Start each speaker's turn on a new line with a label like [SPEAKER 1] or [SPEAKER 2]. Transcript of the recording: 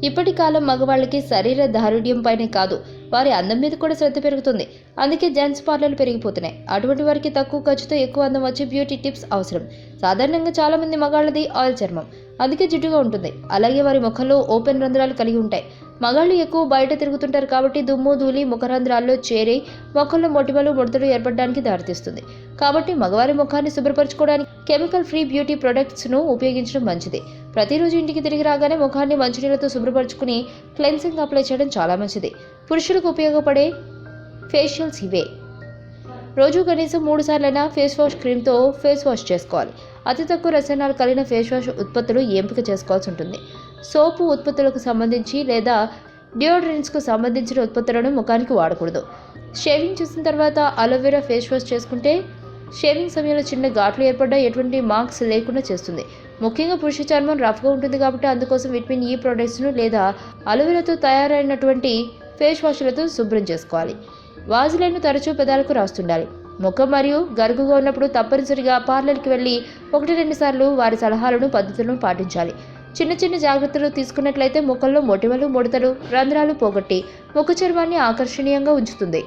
[SPEAKER 1] ఇప్పటి కాలం మగవాళ్ళకి శరీర దారుఢ్యం పైనే కాదు, వారి అందం మీద కూడా శ్రద్ధ పెరుగుతుంది. అందుకే జెంట్స్ పార్లర్లు పెరిగిపోతున్నాయి. అటువంటి వారికి తక్కువ ఖర్చుతో ఎక్కువ అందం వచ్చే బ్యూటీ టిప్స్ అవసరం. సాధారణంగా చాలా మంది మగాళ్ళది ఆయిల్ చర్మం, అందుకే జిడ్డుగా ఉంటుంది. అలాగే వారి ముఖంలో ఓపెన్ రంధ్రాలు కలిగి ఉంటాయి. మగాళ్ళు ఎక్కువ బయట తిరుగుతుంటారు కాబట్టి దుమ్ము ధూళి ముఖరంధ్రాల్లో చేరి ముఖంలో మొటిమలు ముడతలు ఏర్పడడానికి దారితీస్తుంది. కాబట్టి మగవారి ముఖాన్ని శుభ్రపరచుకోవడానికి కెమికల్ ఫ్రీ బ్యూటీ ప్రొడక్ట్స్ను ఉపయోగించడం మంచిది. ప్రతిరోజు ఇంటికి తిరిగి రాగానే ముఖాన్ని మంచినీళ్ళతో శుభ్రపరచుకుని క్లెన్సింగ్ అప్లై చేయడం చాలా మంచిది. పురుషులకు ఉపయోగపడే ఫేషియల్స్ ఇవే. రోజు కనీసం 3 సార్లైనా ఫేస్ వాష్ క్రీమ్తో ఫేస్ వాష్ చేసుకోవాలి. అతి తక్కువ రసాయనాలు కలిగిన ఫేస్ వాష్ ఉత్పత్తులు ఎంపిక చేసుకోవాల్సి ఉంటుంది. సోపు ఉత్పత్తులకు సంబంధించి లేదా డియోడ్రెంట్స్కు సంబంధించిన ఉత్పత్తులను ముఖానికి వాడకూడదు. షేవింగ్ చేసిన తర్వాత అలోవెరా ఫేస్ వాష్ చేసుకుంటే షేవింగ్ సమయంలో చిన్న ఘాట్లు ఏర్పడ్డా ఎటువంటి మార్క్స్ లేకుండా చేస్తుంది. ముఖ్యంగా పురుష చర్మం రఫ్గా ఉంటుంది కాబట్టి అందుకోసం విటమిన్ ఈ ప్రొడక్ట్స్ను లేదా అలోవెరాతో తయారైనటువంటి ఫేస్ వాష్లతో శుభ్రం చేసుకోవాలి. వాజిలైన్ను తరచూ పెదాలకు రాస్తుండాలి. ముఖం మరియు గరుగుగా ఉన్నప్పుడు తప్పనిసరిగా పార్లర్కి వెళ్ళి 1-2 సార్లు వారి సలహాలను పద్ధతులను పాటించాలి. చిన్న చిన్న జాగ్రత్తలు తీసుకున్నట్లయితే ముఖంలో మొటిమలు ముడతలు రంధ్రాలు పోగొట్టి ముఖ చర్మాన్ని ఆకర్షణీయంగా ఉంచుతుంది.